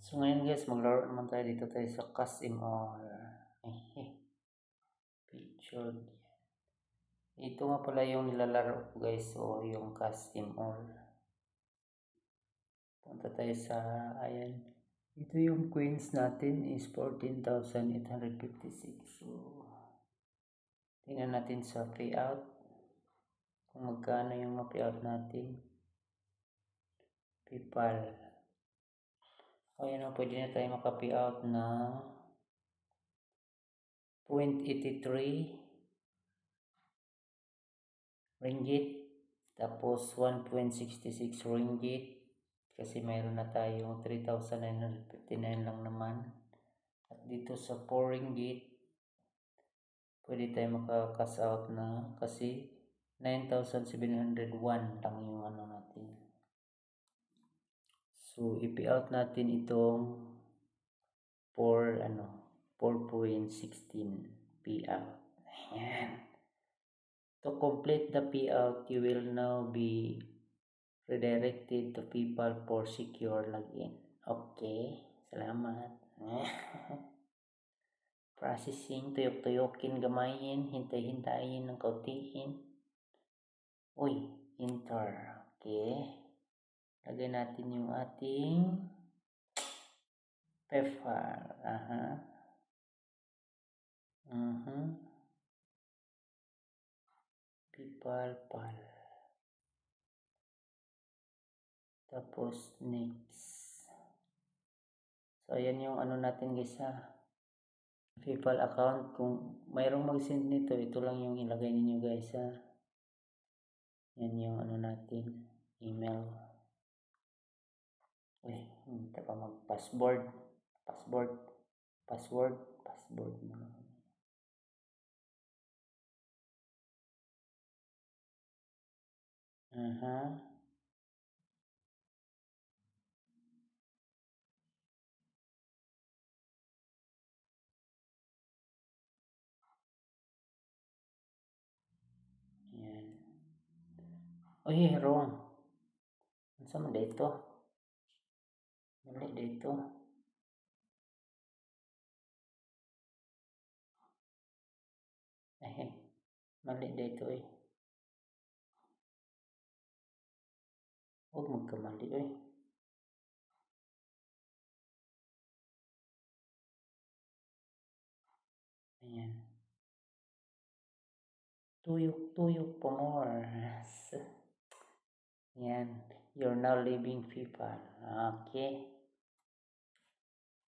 So ngayon guys, maglaro naman tayo dito tayo sa Casimor. Pictured. Ito nga pala yung nilalaro ko guys, so yung Casimor. Punta tayo sa, ayan. Ito yung queens natin is 14,856. So, tingnan natin sa payout. Kung magkano yung ma-payout natin. PayPal. Ayan o, pwede na tayo maka-payout na 0.83 ringgit. Tapos 1.66 ringgit. Kasi mayroon na tayong 3,959 lang naman. At dito sa 4 ringgit, pwede tayo maka-cash out na kasi 9,701 lang yung ano natin. So, i-payout natin itong 4.16 payout. Ayan. To complete the payout, you will now be redirected to PayPal for secure login. Okay, salamat. Processing, tuyok-tuyokin, gamayin, hintay-hintayin ng kauntiin. Uy, enter. Okay. Lagay natin yung ating PayPal. PayPal. Tapos next. So ayan yung ano natin guys PayPal account. Kung mayroong mag-send nito, ito lang yung ilagay ninyo guys Yan yung ano natin, email. Uy, hindi pa mag-password mo. Yan. Uy, wrong. Ano sa dito? Mali dito. Mali dito Huwag magkamali Ayan. Tuyok po more. Yan. You're now leaving PayPal. Okay.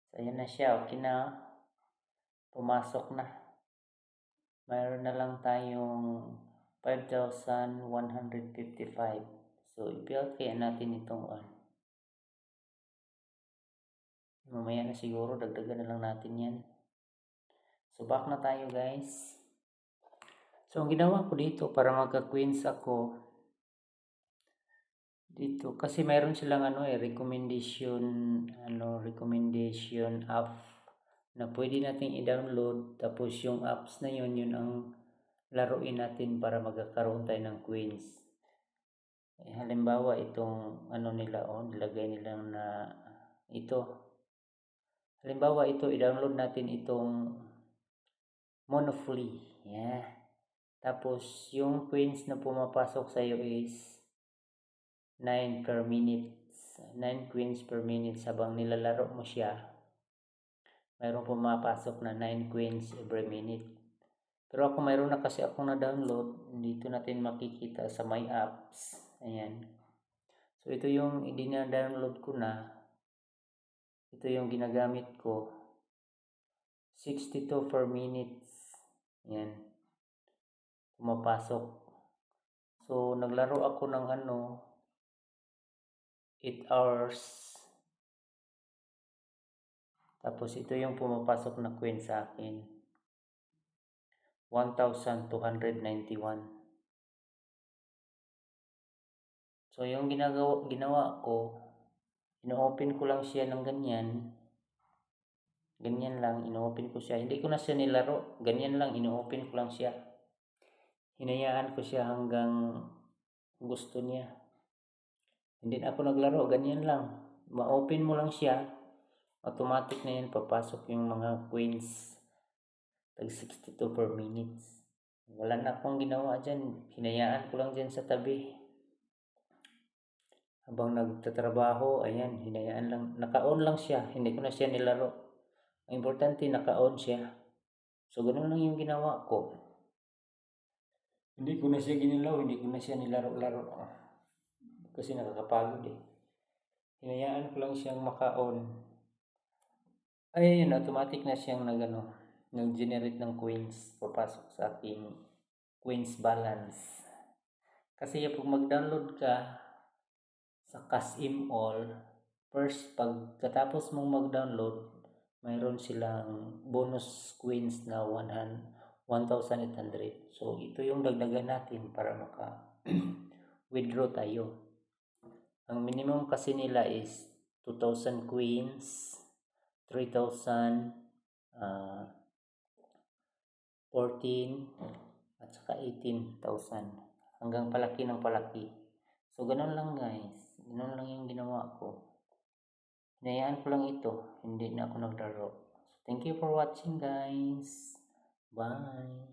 So, ayan na siya. Okay na. Pumasok na. Mayroon na lang tayong 5,155. So, i-payout kaya natin itong mamaya na siguro. Dagdagan na lang natin yan. So, back na tayo guys. So, ang ginawa ko dito para magka-queens ako dito kasi mayroon silang recommendation app na pwede nating i-download, tapos yung apps na yun ang laruin natin para magkakaroon tayo ng queens. Halimbawa itong nila nilagay nila na ito. Halimbawa ito, i-download natin itong Monopoly. Tapos yung queens na pumapasok sa iyo is 9 per minute. 9 queens per minute habang nilalaro mo siya. Mayroon pumapasok na 9 queens every minute. Pero ako mayroon na kasi akong na-download. Dito natin makikita sa my apps. Ayan. So ito yung i-download ko na. Ito yung ginagamit ko. 62 per minutes. Ayan. Pumapasok. So naglaro ako ng 8 hours. Tapos ito yung pumapasok na queen sa akin. 1,291. So yung ginawa ko, ino-open ko lang siya ng ganyan. Ganyan lang, ino-open ko siya. Hindi ko na siya nilaro. Ganyan lang, ino-open ko lang siya. Hinayaan ko siya hanggang gusto niya. Hindi na ako naglaro, ganyan lang. Ma-open mo lang siya. automatic na yun, papasok yung mga queens. Tag 62 per minutes. Wala na akong ginawa dyan. Hinayaan ko lang dyan sa tabi. Habang nagtatrabaho, ayan, hinayaan lang. Naka-on lang siya. Hindi ko na siya nilaro. Ang importante, naka-on siya. So, ganun lang yung ginawa ko. Hindi ko na siya ginilaw. Hindi ko na siya nilaro-laro. Kasi nakakapagod eh. Hinayaan ko lang siyang maka-on. Ay, yun, automatic na siyang nag-generate ng coins. Papasok sa aking coins balance. Kasi pag mag-download ka sa Cash-in All, first, pagkatapos mong mag-download, mayroon silang bonus coins na 1,800. So, ito yung dagdagan natin para maka-withdraw tayo. Ang minimum kasi nila is 2,000 coins, 3,000, 14, at saka 18,000. Hanggang palaki ng palaki. So, ganun lang guys. Ganun lang yung ginawa ko. Hinayaan ko lang ito. Hindi na ako naglaro. So, thank you for watching guys. Bye.